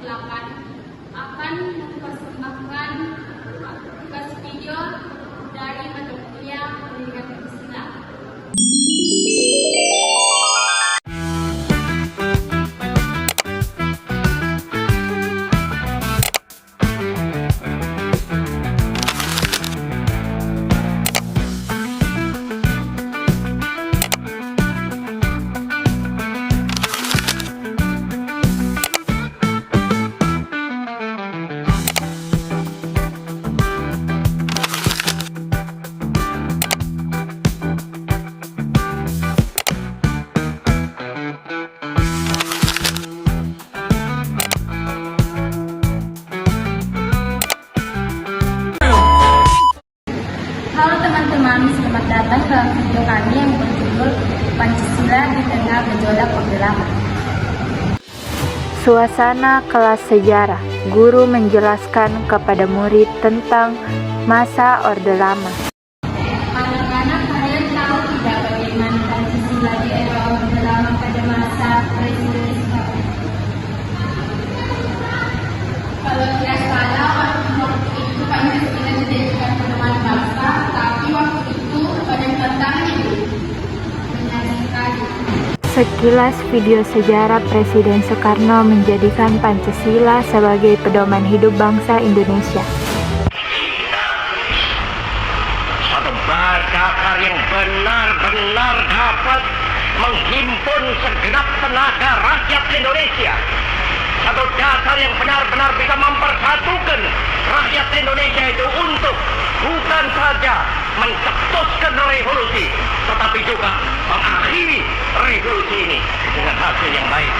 2008 akan mempersembahkan tugas video dari mata kuliah Pendidikan Pancasila. Halo teman-teman, selamat datang ke video kami yang berjudul Pancasila di Tengah Gejolak Orde Lama. Suasana kelas sejarah, guru menjelaskan kepada murid tentang masa Orde Lama. Anak-anak, kalian tahu tidak bagaimana Pancasila di era Orde Lama pada masa Presiden Soekarno? Kalau tidak salah, waktu itu Pancasila dijadikan pedoman bangsa, tapi waktu itu banyak tantangan. Benar sekali. Sekilas video sejarah Presiden Soekarno menjadikan Pancasila sebagai pedoman hidup bangsa Indonesia. Satu dasar yang benar-benar dapat menghimpun segenap tenaga rakyat Indonesia. Satu dasar yang benar-benar bisa mempersatukan rakyat Indonesia itu untuk bukan saja mencetuskan revolusi, tetapi juga mengakhiri revolusi ini dengan hasil yang baik.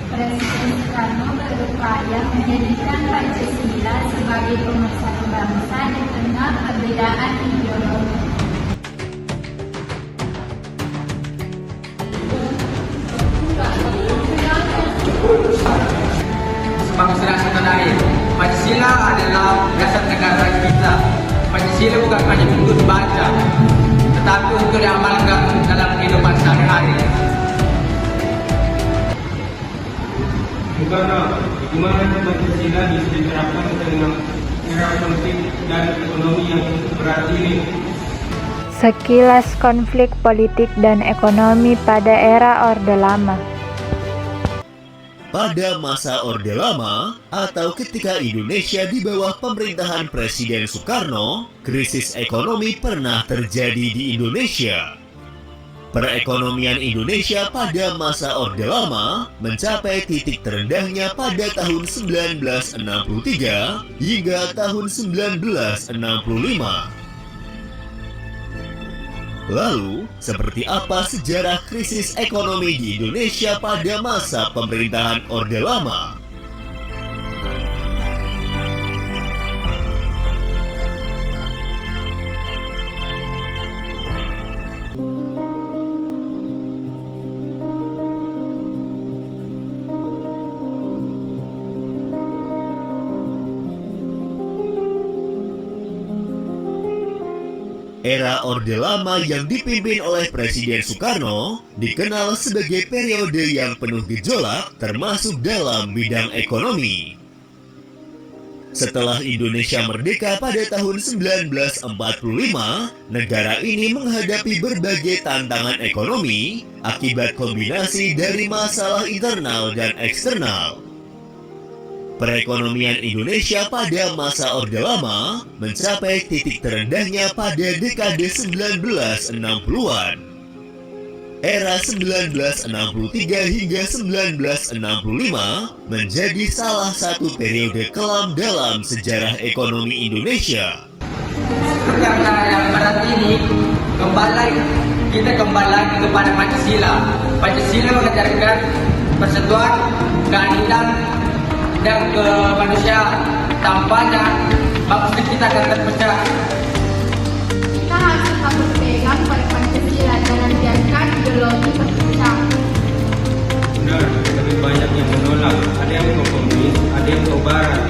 Presiden Soekarno berupaya menjadikan Pancasila sebagai pemersatu bangsa di tengah perbedaan ideologi. Bangsa tanah air. Pancasila adalah dasar negara kita. Pancasila bukan hanya untuk dibaca, tetapi untuk diamalkan dalam kehidupan sehari-hari. Karena bagaimana Pancasila bisa diterapkan dengan era politik dan ekonomi yang berat ini? Sekilas konflik politik dan ekonomi pada era Orde Lama. Pada masa Orde Lama atau ketika Indonesia di bawah pemerintahan Presiden Soekarno, krisis ekonomi pernah terjadi di Indonesia. Perekonomian Indonesia pada masa Orde Lama mencapai titik terendahnya pada tahun 1963 hingga tahun 1965. Lalu, seperti apa sejarah krisis ekonomi di Indonesia pada masa pemerintahan Orde Lama? Era Orde Lama yang dipimpin oleh Presiden Soekarno dikenal sebagai periode yang penuh gejolak termasuk dalam bidang ekonomi. Setelah Indonesia merdeka pada tahun 1945, negara ini menghadapi berbagai tantangan ekonomi akibat kombinasi dari masalah internal dan eksternal. Perekonomian Indonesia pada masa Orde Lama mencapai titik terendahnya pada dekade 1960-an. Era 1963 hingga 1965 menjadi salah satu periode kelam dalam sejarah ekonomi Indonesia. Karena yang berat ini kita kembali lagi kepada Pancasila. Pancasila mengajarkan persatuan, keadilan, dan kemanusiaan. Tanpanya bangsa kita akan terpecah. Kita harus tetap berpegang pada Pancasila dan biarkan ideologi berpecah. Benar, lebih banyak yang menolak. Ada yang ke komunis, ada yang ke barat.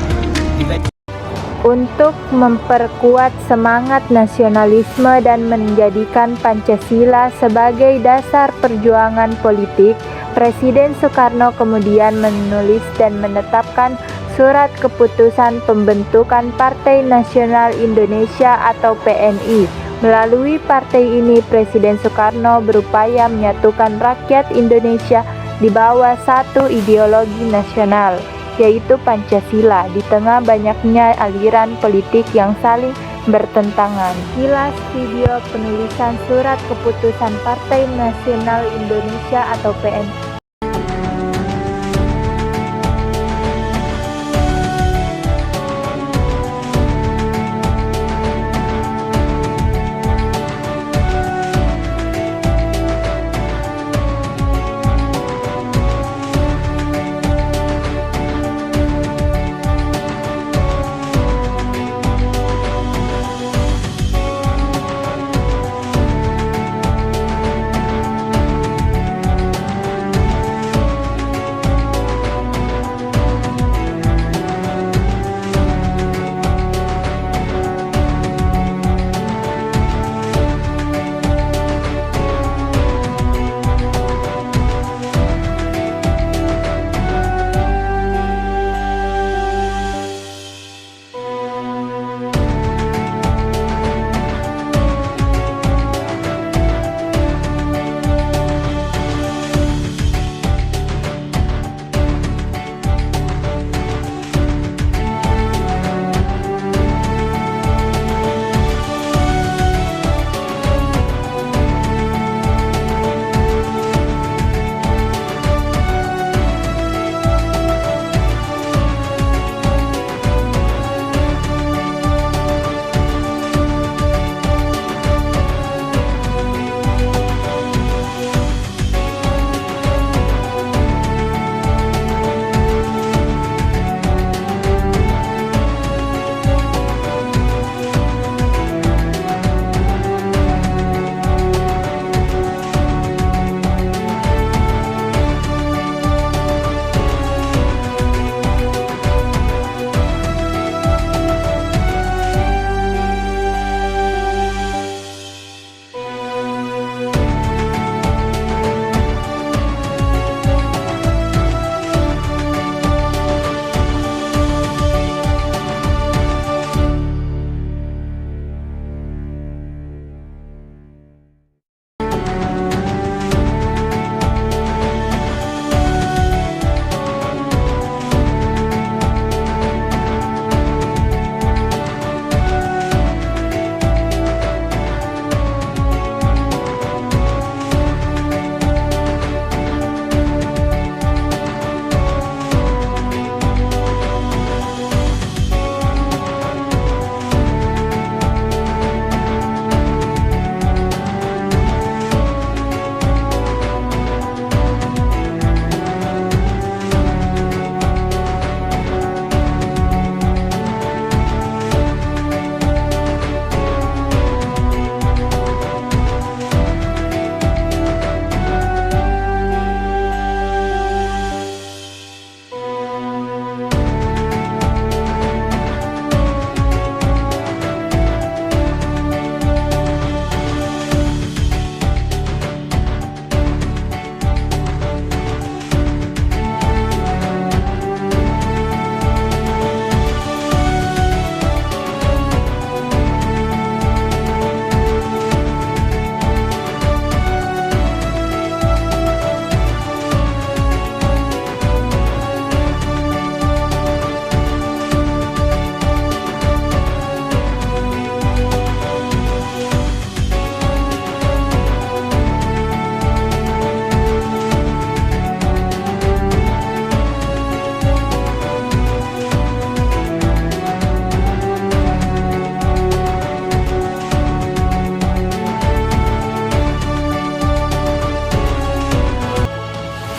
Untuk memperkuat semangat nasionalisme dan menjadikan Pancasila sebagai dasar perjuangan politik, Presiden Soekarno kemudian menulis dan menetapkan Surat Keputusan Pembentukan Partai Nasional Indonesia atau PNI. Melalui partai ini, Presiden Soekarno berupaya menyatukan rakyat Indonesia di bawah satu ideologi nasional, yaitu Pancasila, di tengah banyaknya aliran politik yang saling bertentangan. Kilas video penulisan Surat Keputusan Partai Nasional Indonesia atau PNI.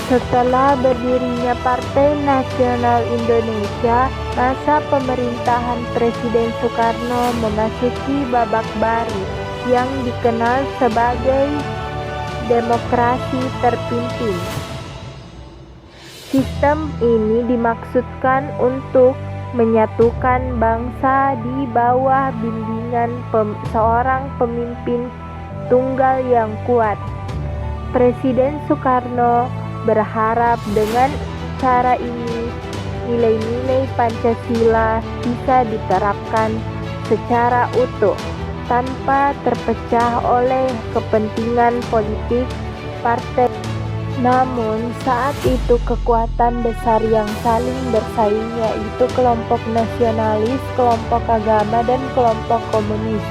Setelah berdirinya Partai Nasional Indonesia, masa pemerintahan Presiden Soekarno memasuki babak baru yang dikenal sebagai demokrasi terpimpin. Sistem ini dimaksudkan untuk menyatukan bangsa di bawah bimbingan seorang pemimpin tunggal yang kuat. Presiden Soekarno berharap dengan cara ini nilai-nilai Pancasila bisa diterapkan secara utuh tanpa terpecah oleh kepentingan politik partai. Namun saat itu kekuatan besar yang saling bersaing yaitu kelompok nasionalis, kelompok agama, dan kelompok komunis.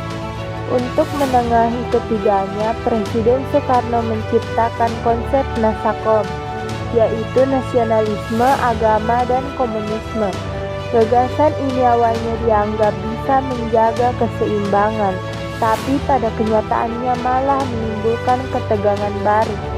Untuk menengahi ketiganya, Presiden Soekarno menciptakan konsep Nasakom, yaitu nasionalisme, agama, dan komunisme. Gagasan ini awalnya dianggap bisa menjaga keseimbangan, tapi pada kenyataannya malah menimbulkan ketegangan baru.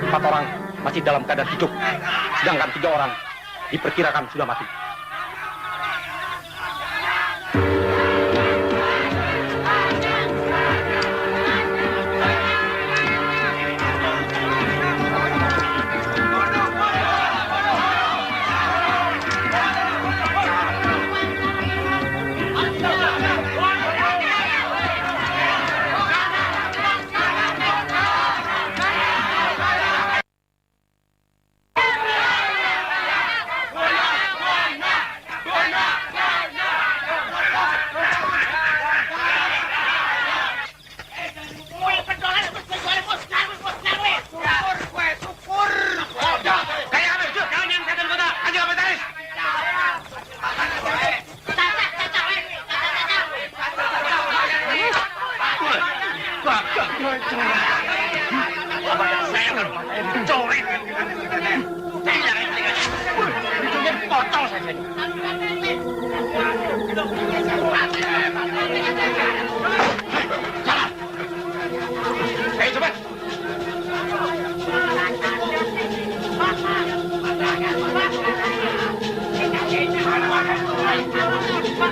Empat orang masih dalam keadaan hidup, sedangkan 3 orang diperkirakan sudah mati.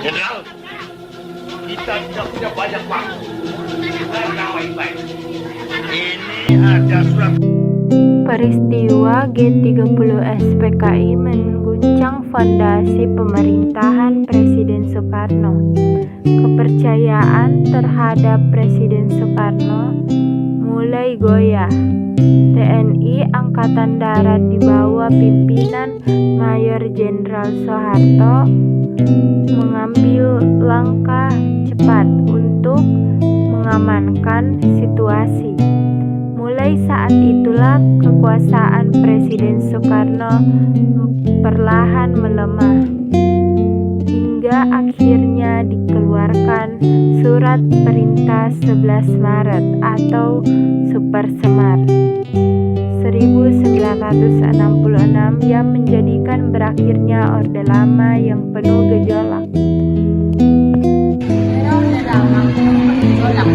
Jenderal, kita tidak punya banyak waktu. Baik-baik. Ini ada surat. Peristiwa G30 SPKI mengguncang fondasi pemerintahan Presiden Soekarno. Kepercayaan terhadap Presiden Soekarno mulai goyah. TNI Angkatan Darat di bawah pimpinan Mayor Jenderal Soeharto mengambil langkah cepat untuk mengamankan situasi. Mulai saat itulah kekuasaan Presiden Soekarno perlahan melemah, hingga akhirnya dikeluarkan Surat Perintah 11 Maret atau Supersemar 1966 yang menjadikan berakhirnya Orde Lama yang penuh gejolak. Era Orde Lama penuh bergejolak